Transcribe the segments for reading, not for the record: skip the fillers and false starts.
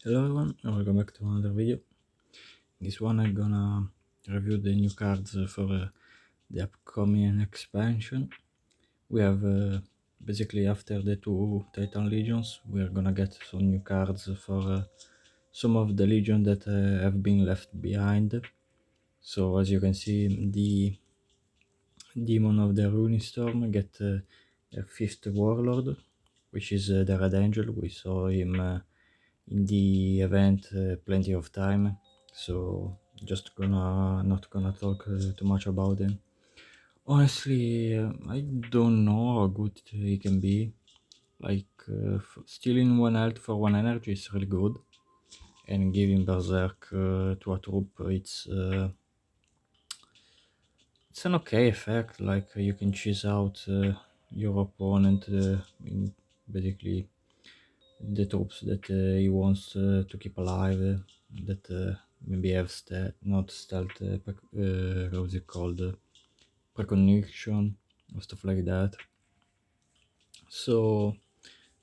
Hello everyone, and welcome back to another video. In this one I'm gonna review the new cards for the upcoming expansion. We have basically after the two Titan Legions, we're gonna get some new cards for some of the Legion that have been left behind. So as you can see, the Demon of the Ruining Storm get a 5th Warlord, which is the Red Angel. We saw him in the event plenty of time, so just not gonna talk too much about him. Honestly, I don't know how good he can be. Like stealing 1 health for 1 energy is really good, and giving berserk to a troop, it's an okay effect. Like you can cheese out your opponent in basically the troops that he wants to keep alive, that maybe have not stealth, what was it called, precognition or stuff like that. So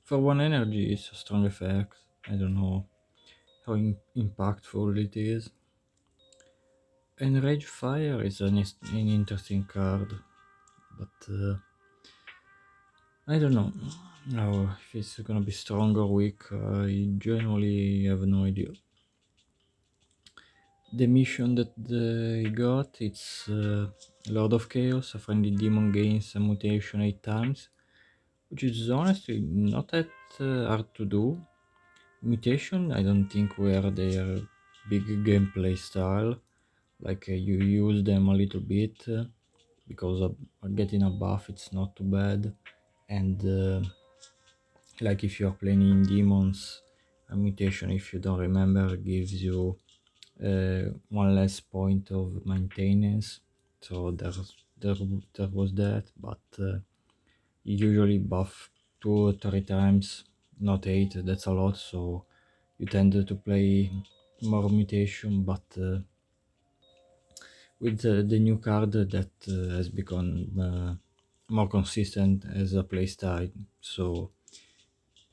for 1 energy, it's a strong effect. I don't know how impactful it is. And Rage Fire is an interesting card, but I don't know now if it's gonna be strong or weak. I genuinely have no idea. The mission that he got, it's Lord of Chaos. A friendly demon gains a mutation 8 times, which is honestly not that hard to do. Mutation, I don't think were their big gameplay style. Like you use them a little bit because of getting a buff, it's not too bad. And like if you are playing in demons, a mutation, if you don't remember, gives you 1 less point of maintenance. So there was that, but you usually buff 2 or 3 times, not 8. That's a lot. So you tend to play more mutation, but with the new card that has become more consistent as a playstyle, so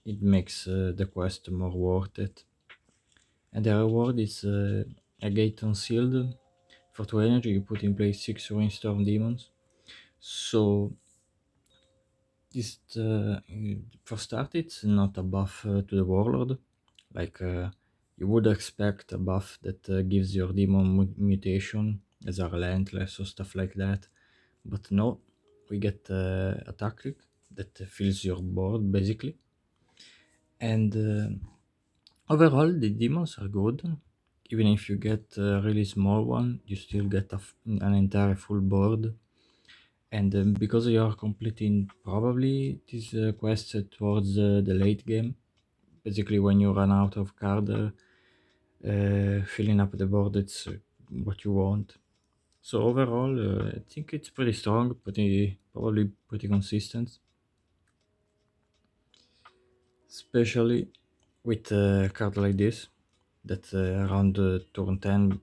it makes the quest more worth it. And the reward is a Gate Unsealed. For 2 energy, you put in place 6 Rainstorm Demons. So, this for start, it's not a buff to the Warlord. Like, you would expect a buff that gives your demon mutation as a relentless or stuff like that. But no, we get a tactic that fills your board basically. And overall, the demons are good. Even if you get a really small one, you still get an entire full board. And because you are completing probably this quest towards the late game, basically when you run out of card, filling up the board, it's what you want. So overall, I think it's pretty strong, probably pretty consistent, especially with a card like this that around turn 10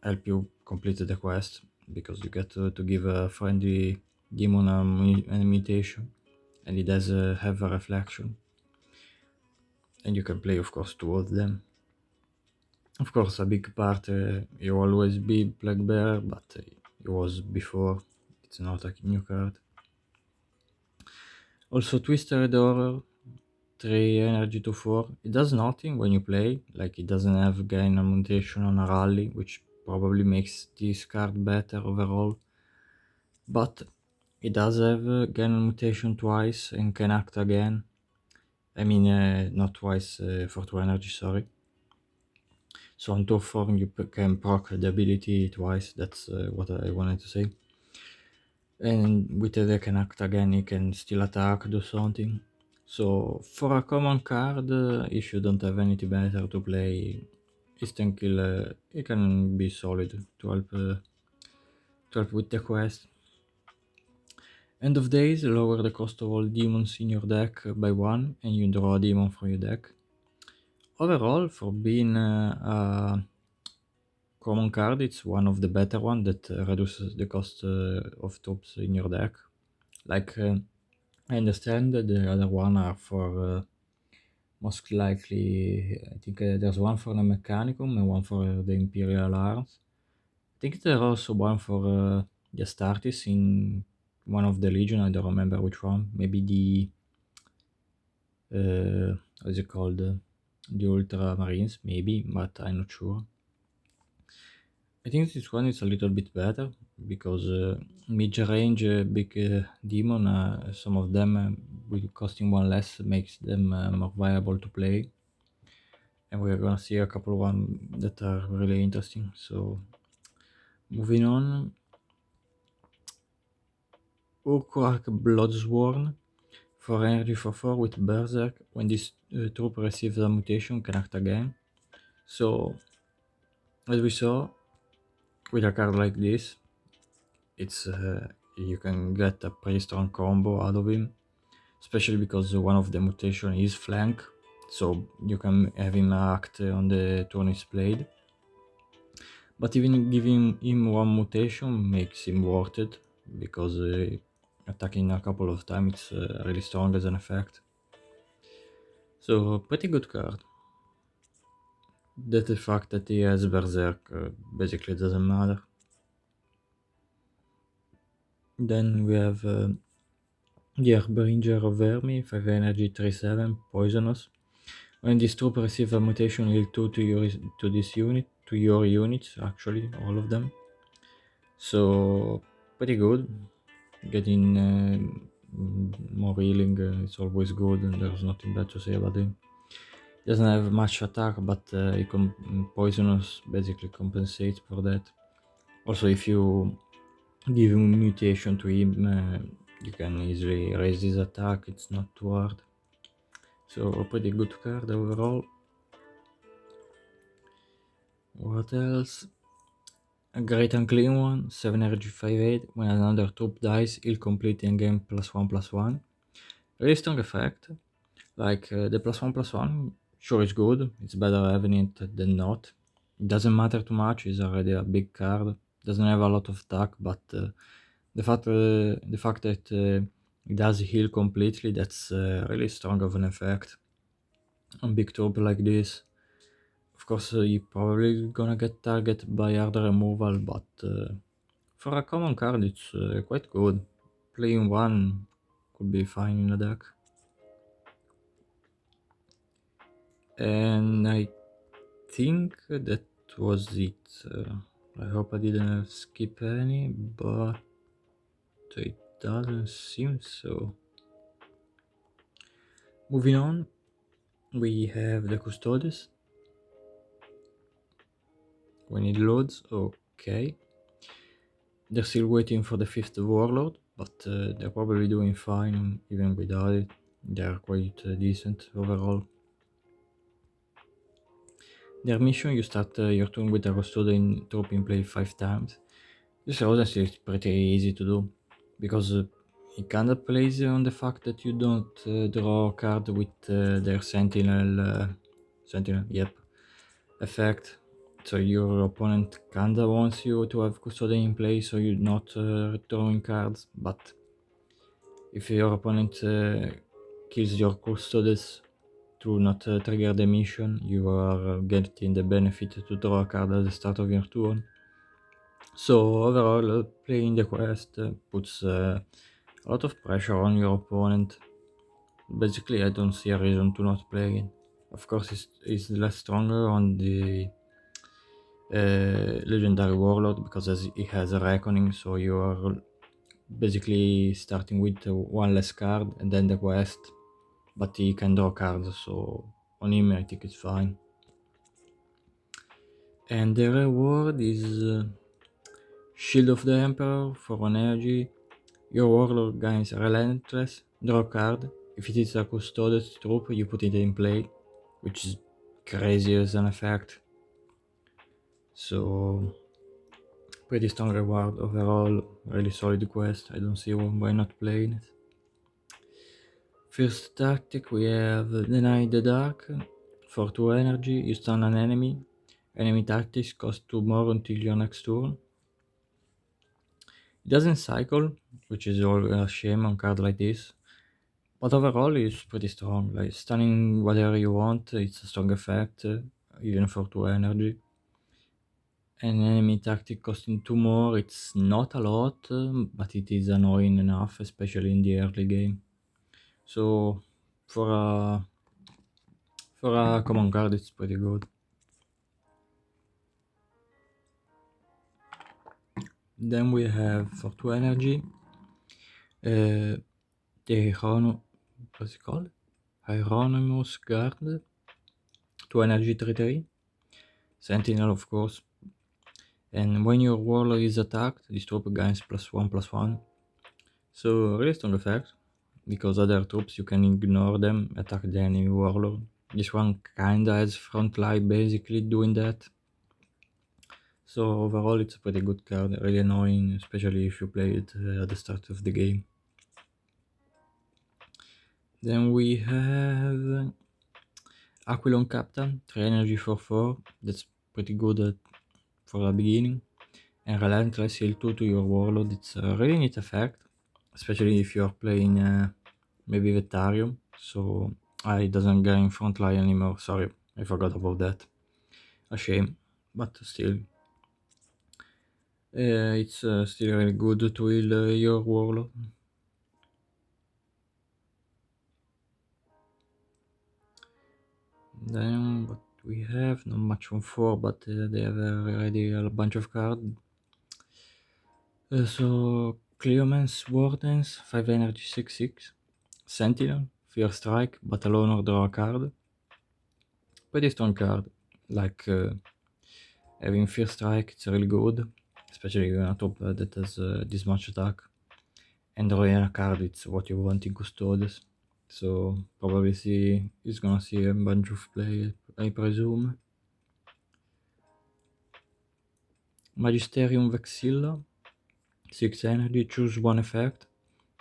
help you complete the quest, because you get to give a friendly demon a mutation, and it does have a reflection, and you can play of course two of them. Of course a big part you always be Black Bear, but it was before, it's not a new card. Also Twisted Horror, 3 energy to 4. It does nothing when you play, like it doesn't have gain a mutation on a rally, which probably makes this card better overall. But it does have gain a mutation twice and can act again. I mean, not twice for 2 energy, sorry. So on turn 4 you can proc the ability twice, that's what I wanted to say. And with the can act again, you can still attack, do something. So for a common card, if you don't have anything better to play, instant kill, it can be solid to help with the quest. End of days, lower the cost of all demons in your deck by 1, and you draw a demon from your deck. Overall, for being a common card, it's one of the better ones that reduces the cost of troops in your deck. Like, I understand that the other one are for Most likely, I think there's one for the Mechanicum and one for the Imperial Arms. I think there's also one for the Astartes in one of the Legion, I don't remember which one. Maybe the, what is it called? The Ultramarines, maybe, but I'm not sure. I think this one is a little bit better because mid-range big demon, some of them with costing one less makes them more viable to play, and we're gonna see a couple of one that are really interesting. So moving on, Urquhark Bloodsworn for energy for 4 with Berserk. When this troop receives a mutation, can act again. So as we saw with a card like this, it's you can get a pretty strong combo out of him, especially because one of the mutation is flank, so you can have him act on the turn he's played. But even giving him one mutation makes him worth it, because attacking a couple of times it's really strong as an effect. So pretty good card. That the fact that he has Berserk basically doesn't matter. Then we have the Harbinger of Vermi, 5 energy, 3/7, poisonous. When this troop receives a mutation, heal 2 to this unit, to your units, actually, all of them. So, pretty good. Getting more healing is always good, and there's nothing bad to say about him. Doesn't have much attack, but poisonous basically compensates for that. Also, if you give him mutation to him, you can easily raise his attack, it's not too hard. So a pretty good card overall. What else? A great and clean one, 7 energy 5/8. When another troop dies, he'll complete in game +1/+1. Really strong effect. Like the +1/+1, sure is good. It's better having it than not. It doesn't matter too much. It's already a big card. Doesn't have a lot of attack, but the fact that it does heal completely, that's really strong of an effect on big troop like this. Of course, you're probably gonna get targeted by harder removal, but for a common card, it's quite good. Playing one could be fine in a deck. And I think that was it. I hope I didn't skip any, but it doesn't seem so. Moving on, we have the Custodes. When it loads, okay. They're still waiting for the 5th warlord, but they're probably doing fine even without it. They're quite decent overall. Their mission, you start your turn with a Custodian troop in play 5 times. This honestly is pretty easy to do, because it kinda plays on the fact that you don't draw a card with their Sentinel, yep, effect. So your opponent kinda wants you to have Custodian in play, so you're not drawing cards, but if your opponent kills your Custodes to not trigger the mission, you are getting the benefit to draw a card at the start of your turn. So overall, playing the quest puts a lot of pressure on your opponent. Basically, I don't see a reason to not play it. Of course, it's less stronger on the Legendary Warlord, because it has a Reckoning, so you are basically starting with one less card and then the quest, but he can draw cards, so on him I think it's fine. And the reward is Shield of the Emperor for 1 energy. Your warlord gains Relentless, draw a card. If it is a Custodes troop, you put it in play, which is crazy as an effect. So pretty strong reward overall, really solid quest. I don't see why not playing it. First tactic, we have Deny the Dark. For 2 energy, you stun an enemy. Enemy tactics cost 2 more until your next turn. It doesn't cycle, which is always a shame on card like this. But overall it's pretty strong, like stunning whatever you want, it's a strong effect, even for 2 energy. An enemy tactic costing 2 more, it's not a lot, but it is annoying enough, especially in the early game. So for a common card it's pretty good. Then we have for 2 energy, the what's it called? Hieronymus Guard, 2 energy 3/3, Sentinel of course. And when your warlord is attacked, this troop gains +1/+1. So really strong effect, because other troops you can ignore them, attack the enemy warlord. This one kinda has frontline basically doing that. So overall it's a pretty good card, really annoying, especially if you play it at the start of the game. Then we have Aquilon Captain, 3 energy 4/4, that's pretty good for the beginning. And Relentless heal 2 to your warlord, it's a really neat effect, especially if you're playing maybe Vetarium, so it doesn't get in front line anymore, sorry, I forgot about that. A shame, but still. It's still really good to heal your warlord. Then what we have, not much on 4, but they have already a bunch of cards. So Cleoman's Wardens, 5 energy 6/6. Sentinel, Fear Strike, Battle Honor, draw a card. Pretty strong card, like having Fear Strike, it's really good, especially on a top that has this much attack. And drawing a card, it's what you want in Custodes, so probably he's gonna see a bunch of play, I presume. Magisterium Vexilla, 6 energy, choose 1 effect,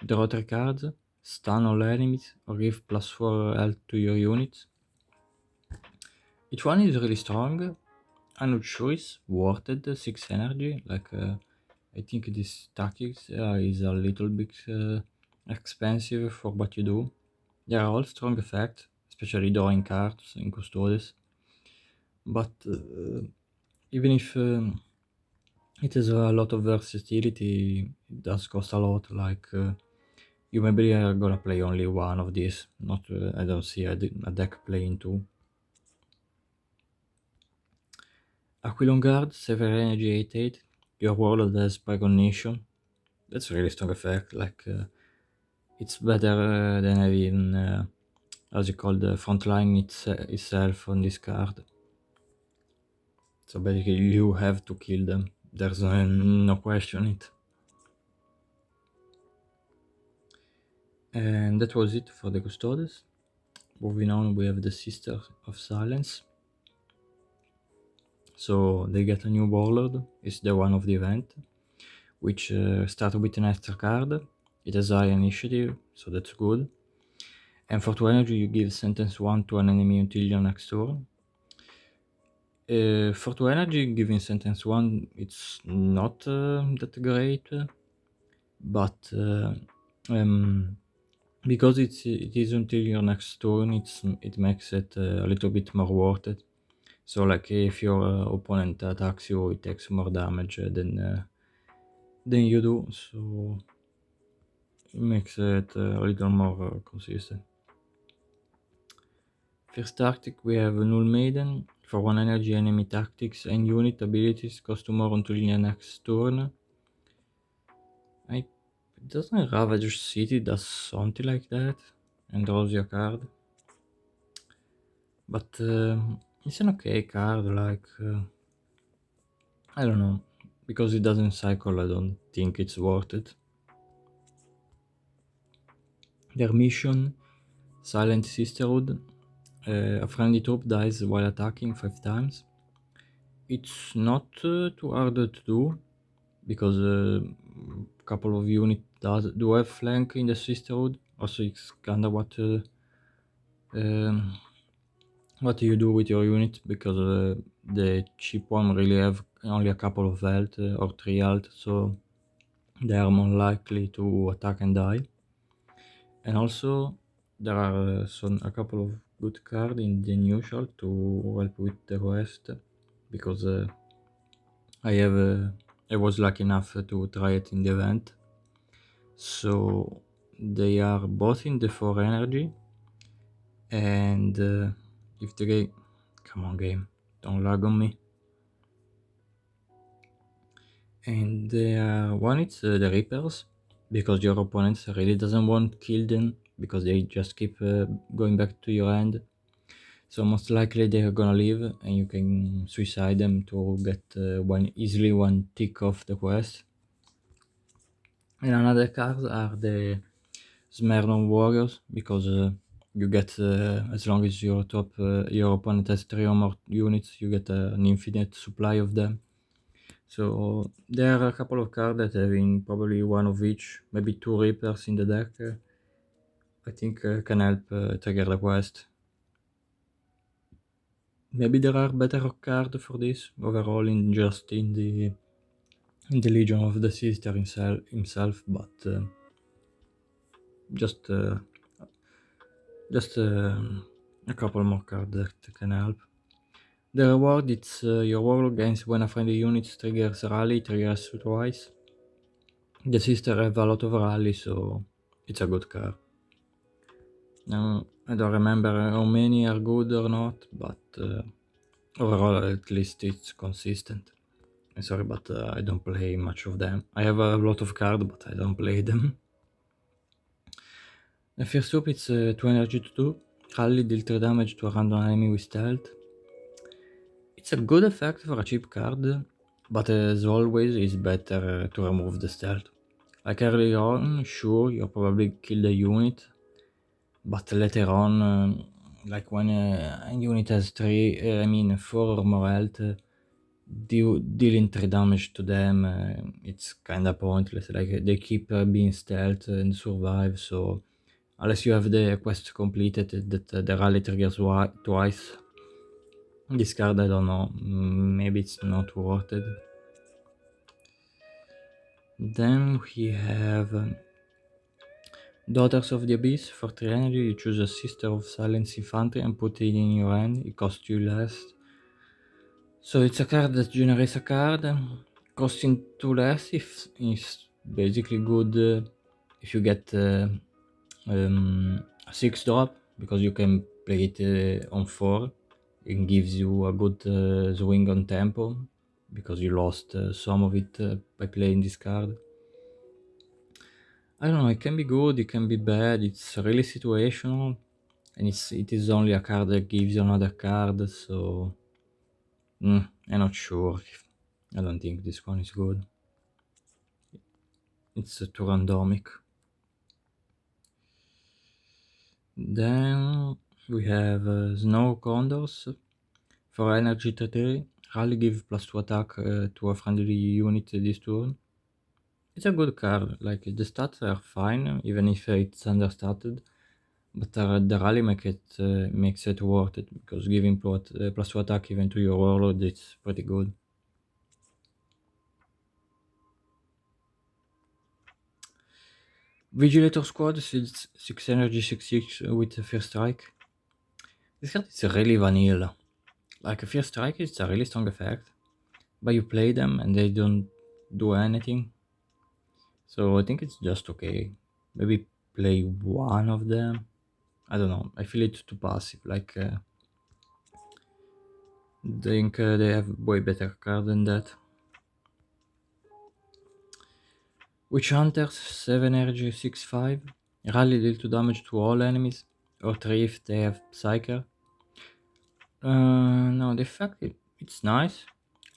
draw 3 cards, stun all enemies, or give +4 health to your units. Each one is really strong. I'm not sure it's worth it, 6 energy, like I think this tactics is a little bit expensive for what you do. They are all strong effects, especially drawing cards in Custodes, but even if it has a lot of versatility, it does cost a lot, like you maybe are gonna play only one of these, not I don't see a deck playing two. Aquilon Guard, 7 energy 8/8, your warlord has precognition. That's a really strong effect, like it's better than having how's it called, the frontline itself on this card. So basically you have to kill them, there's no question it. And that was it for the Custodes. Moving on, we have the Sisters of Silence. So they get a new warlord, it's the one of the event, which starts with an extra card. It has high initiative, so that's good. And for 2 energy you give sentence 1 to an enemy until your next turn. For 2 energy, giving sentence 1 it's not that great, but because it is until your next turn, it makes it a little bit more worth it. So like if your opponent attacks you, it takes more damage than you do, so it makes it a little more consistent. First tactic, we have Null Maiden. For 1 energy, enemy tactics and unit abilities cost 2 more until your next turn. Doesn't Ravage City does something like that and draws you a card? But it's an okay card, like I don't know, because it doesn't cycle, I don't think it's worth it. Their mission, Silent Sisterhood. A friendly troop dies while attacking 5 times. It's not too hard to do, because a couple of units do have flank in the Sisterhood. Also it's kinda what you do with your unit, because the cheap one really have only a couple of health or 3 health, so they are more likely to attack and die. And also there are a couple of good cards in the neutral to help with the quest, because I have I was lucky enough to try it in the event. So they are both in the 4 energy, and if the game, come on game, don't lag on me. And one it's the Reapers, because your opponent really doesn't want to kill them, because they just keep going back to your hand. So most likely they're gonna leave, and you can suicide them to get easily one tick off the quest. And another cards are the Smirnon Warriors, because you get, as long as your opponent has 3 or more units, you get an infinite supply of them. So there are a couple of cards that having probably one of each, maybe 2 Reapers in the deck, I think can help trigger the quest. Maybe there are better cards for this overall in just in the Legion of the Sister himself, but just a couple more cards that can help. The reward, it's your warlord gains when a friendly unit triggers rally, triggers twice. The sister have a lot of rally, so it's a good card. Now, I don't remember how many are good or not, but overall at least it's consistent. I'm sorry, but I don't play much of them. I have a lot of cards, but I don't play them. The first up, it's 2 energy to 2. Rally, deal 3 damage to a random enemy with stealth. It's a good effect for a cheap card, but as always, it's better to remove the stealth. Like early on, sure, you'll probably kill the unit, but later on, like when a unit has 4 or more health, dealing 3 damage to them, it's kinda pointless. Like they keep being stealth and survive, so unless you have the quest completed that the rally triggers twice, this card, I don't know, maybe it's not worth it. Then we have Daughters of the Abyss. For 3 energy, you choose a Sister of Silence Infantry and put it in your hand. It costs you less. So it's a card that generates a card, costing 2 less. If it's basically good if you get a 6 drop, because you can play it on 4. It gives you a good swing on tempo, because you lost some of it by playing this card. I don't know, it can be good, it can be bad, it's really situational, and it is only a card that gives you another card, so I'm not sure. I don't think this one is good. It's too randomic. Then we have Snow Condors. For energy 3, Rally give plus 2 attack to a friendly unit this turn. It's a good card, like the stats are fine, even if it's understated, but the rally makes it worth it, because giving plus 2 attack even to your warlord, it's pretty good. Vigilator Squad, 6 energy, 6 with First Strike. This card is really vanilla. Like a First Strike, it's a really strong effect, but you play them and they don't do anything. So I think it's just okay. Maybe play one of them. I don't know. I feel it too passive. Like I think they have way better card than that. Witch Hunters, 7 energy, 6/5. Rally deal 2 damage to all enemies, or 3 if they have Psyker. No, the fact it's nice.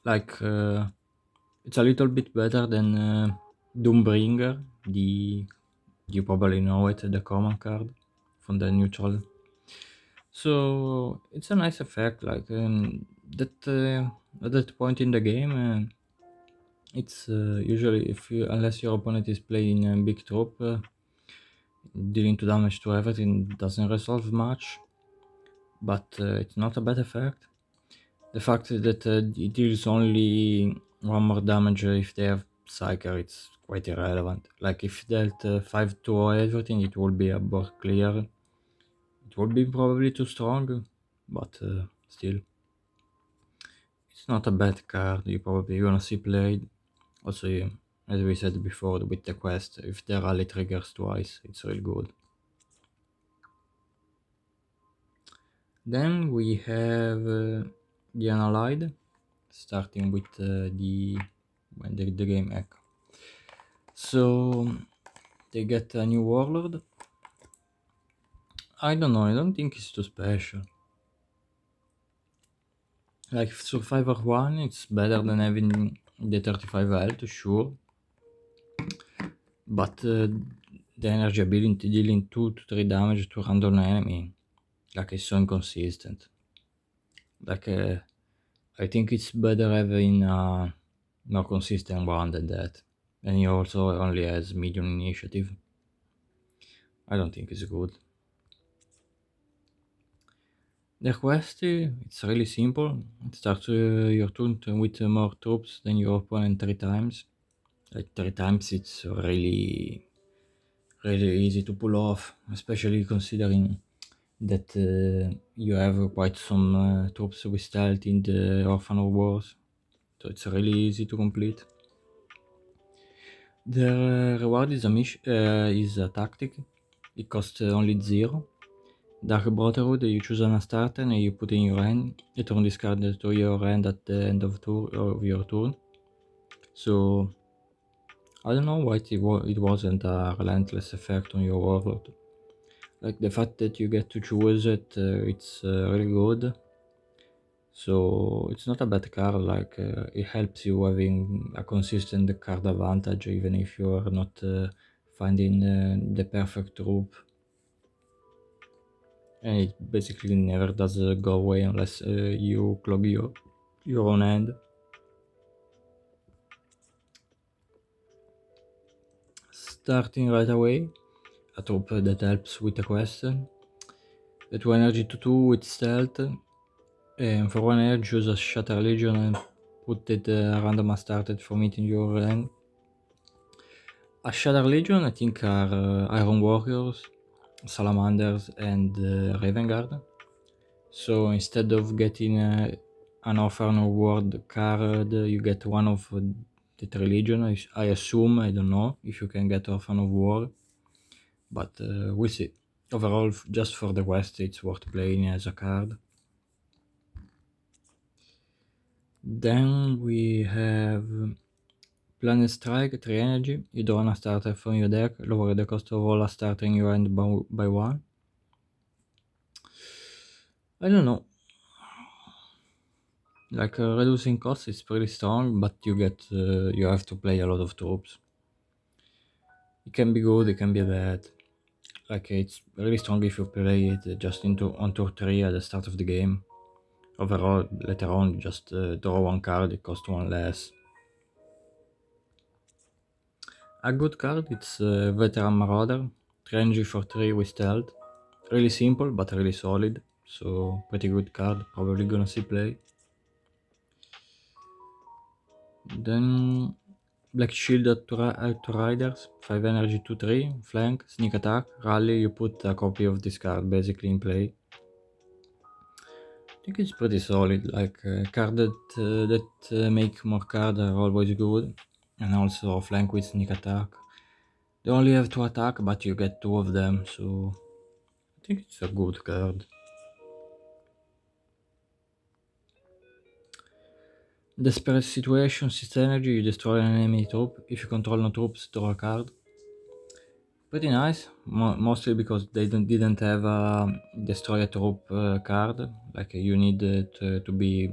Like it's a little bit better than Doombringer. You probably know it, the common card from the neutral. So it's a nice effect. Like that at that point in the game, it's usually unless your opponent is playing a big troop, dealing 2 damage to everything doesn't resolve much, but it's not a bad effect. The fact that it deals only 1 more damage if they have Psyker, it's quite irrelevant. Like if dealt 5 to everything, it will be a board clear. It would be probably too strong, but still. It's not a bad card, you probably gonna see played. Also, as we said before with the quest, if the rally triggers twice, it's real good. Then we have the Unallied, starting with when the game echo. So they get a new warlord. I don't know, I don't think it's too special. Like Survivor 1, it's better than having the 35 health, sure. But the energy ability dealing 2 to 3 damage to random enemy, like, is so inconsistent. Like, I think it's better having a more consistent one than that. And he also only has medium initiative. I don't think it's good. The quest, it's really simple. It starts your turn with more troops than your opponent 3 times. Like 3 times, it's really easy to pull off, especially considering that you have quite some troops with stealth in the Orphan of Wars, so it's really easy to complete. The reward is a tactic. It costs only 0. Dark Brotherhood, you choose an Astarten and you put in your hand. You turn this card to your hand at the end of your turn. So I don't know why it wasn't a relentless effect on your warlord. Like, the fact that you get to choose it, it's really good. So it's not a bad card, like, it helps you having a consistent card advantage even if you are not finding the perfect troop. And it basically never does go away unless you clog your own hand. Starting right away, a troop that helps with the quest. The 2 energy to 2 with stealth. And for 1 energy, choose a Shatter Legion and put it random started from it in your hand. A Shatter Legion, I think, are Iron Warriors, Salamanders, and Raven Guard. So instead of getting an Orphan of Ward card, you get one of the 3 Legion. I assume, I don't know if you can get Orphan of War, but we'll see. Overall, just for the quest, it's worth playing as a card. Then we have Planet Strike, 3 energy. You draw a starter from your deck, lower the cost of all a starter in your hand by 1. I don't know. Like, reducing cost is pretty strong, but you have to play a lot of troops. It can be good, it can be bad. Like, it's really strong if you play it just on turn 3 at the start of the game. Overall, later on, just draw 1 card, it costs 1 less. A good card, it's Veteran Marauder, 3 energy for 3 with stealth. Really simple, but really solid, so pretty good card, probably gonna see play. Then Blackshield Outriders, 5 energy 2-3, flank, sneak attack, rally, you put a copy of this card basically in play. I think it's pretty solid, like, card that make more cards are always good, and also flank with sneak attack. They only have 2 attack, but you get 2 of them, so I think it's a good card. Desperate Situation, 6 energy, you destroy an enemy troop. If you control no troops, draw a card. Pretty nice, mostly because they didn't have a destroy a troop card. Like, you needed to be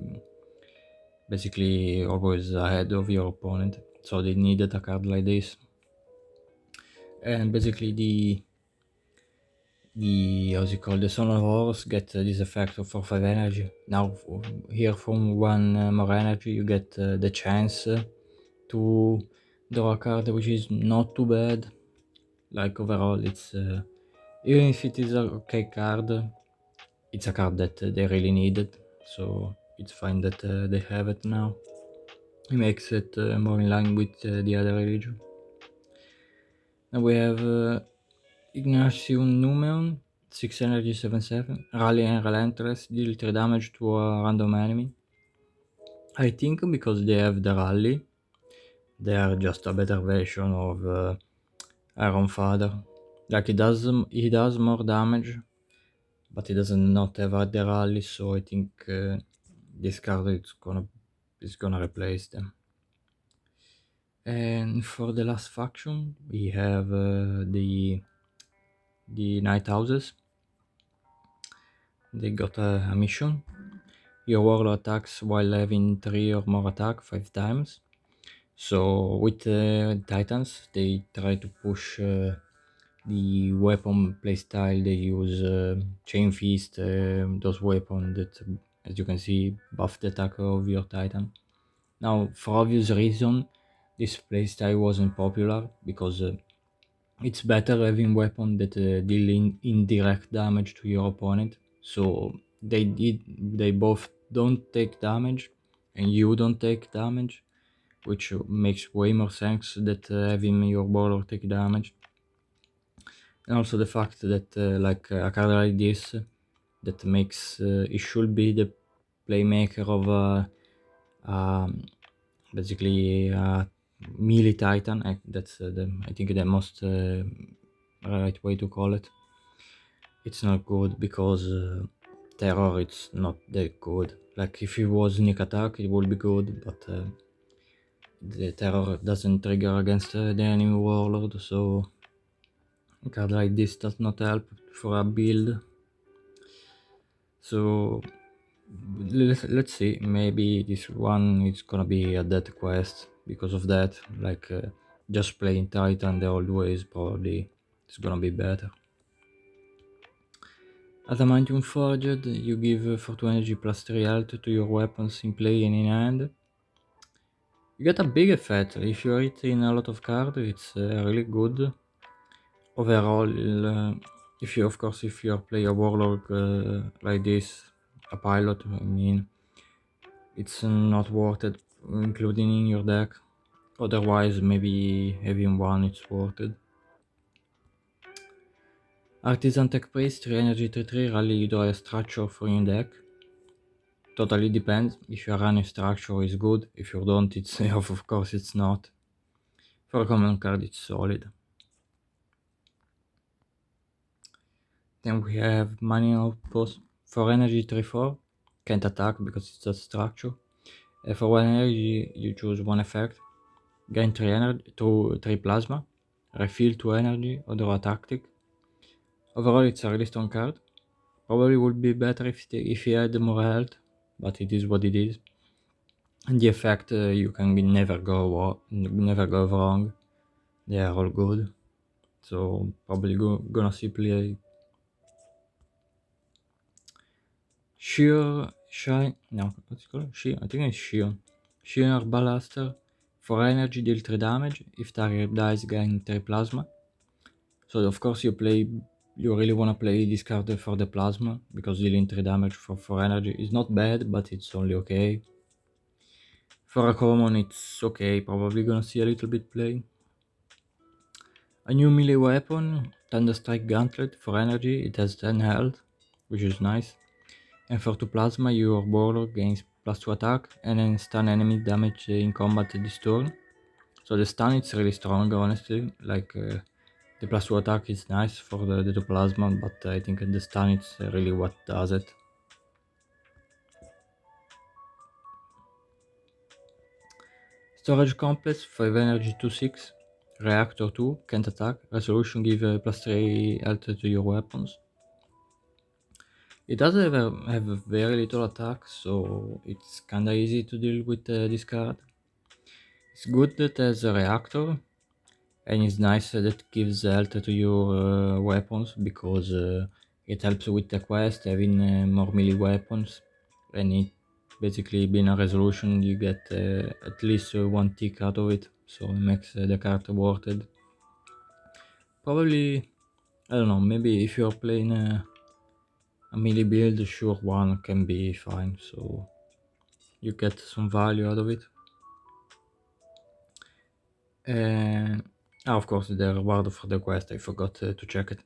basically always ahead of your opponent, so they needed a card like this. And basically the how's it called, the Son of Horus get this effect for 5 energy. Now here from 1 more energy you get the chance to draw a card, which is not too bad. Like, overall, it's even if it is a okay card, it's a card that they really needed, so it's fine that they have it now. It makes it more in line with the other religion. Now we have Ignatius Numeon, 6 energy, 7/7. Rally and Relentless, deal 3 damage to a random enemy. I think because they have the Rally, they are just a better version of Iron Father. Like he does more damage, but he does not have the Rally, so I think this card is gonna replace them. And for the last faction, we have the Night Houses. They got a mission. Your warlord attacks while having 3 or more attack 5 times. So with Titans, they try to push the weapon playstyle. They use Chain Fist, those weapons that, as you can see, buff the attack of your Titan. Now, for obvious reason, this playstyle wasn't popular because it's better having weapons that deal indirect damage to your opponent. So they both don't take damage, and you don't take damage, which makes way more sense that having your warlord take damage. And also the fact that a card like this that makes it should be the playmaker of basically melee titan. That's I think the most right way to call it. It's not good because terror it's not that good. Like if it was sneak attack it would be good, but the terror doesn't trigger against the enemy warlord, so a card like this does not help for a build. So let's see, maybe this one is gonna be a dead quest because of that. Like just playing Titan the old ways probably it's gonna be better. Adamantium Forged, you give for 2 energy plus 3 health to your weapons in play and in hand. You get a big effect. If you hit in a lot of cards, it's really good. Overall, if you play a warlock like this, a pilot, I mean, it's not worth it including in your deck. Otherwise, maybe having one it's worth it. Artisan Tech-Priest, 3 energy 3/3, rally you draw a structure for your deck. Totally depends. If you run a structure, it's good. If you don't, it's of course it's not. For a common card, it's solid. Then we have Mining Outpost for energy 3/4. Can't attack because it's a structure. For 1 energy, you choose one effect. Gain 3 energy to 3 plasma. Refill 2 energy or draw a tactic. Overall, it's a really strong card. Probably would be better if he had more health, but it is what it is. And the effect you can never go wrong. They are all good. So probably gonna see play Sheer Shine. No, what's it called? Sheer. I think it's Sheer. Sheer Ballaster. For energy, deal 3 damage. If target dies, gain 3 plasma. So of course you really wanna play this card for the plasma because dealing 3 damage for energy is not bad, but it's only okay. For a common, it's okay. Probably gonna see a little bit play. A new melee weapon, Thunderstrike Gauntlet for energy. It has 10 health, which is nice. And for 2 plasma, your warlord gains +2 attack and then stun enemy damage in combat this turn. So the stun is really strong, honestly. Like the +2 attack is nice for the 2 plasma, but I think the stun is really what does it. Storage Complex, 5 energy 2/6. Reactor 2, can't attack. Resolution give +3 health to your weapons. It does have very little attack, so it's kinda easy to deal with this card. It's good that it has a reactor, and it's nice that it gives health to your weapons because it helps with the quest having more melee weapons, and it basically being a resolution you get at least 1 tick out of it, so it makes the card worth it. Probably, I don't know, maybe if you're playing a melee build, sure, one can be fine, so you get some value out of it. And of course the reward for the quest, I forgot to check it.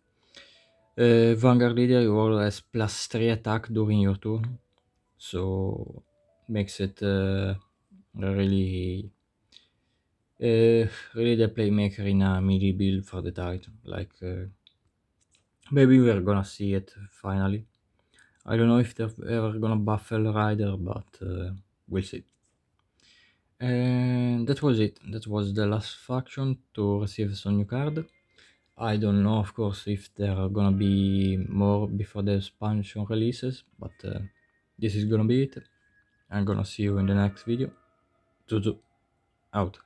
Vanguard Leader, your warlord has +3 attack during your turn, so makes it really really the playmaker in a melee build for the Titan. Like maybe we're gonna see it finally. I don't know if they're ever gonna buff Rider, but we'll see. And that was it. That was the last faction to receive some new card. I don't know, of course, if there are gonna be more before the expansion releases, but this is gonna be it. I'm gonna see you in the next video. Zuzu, out.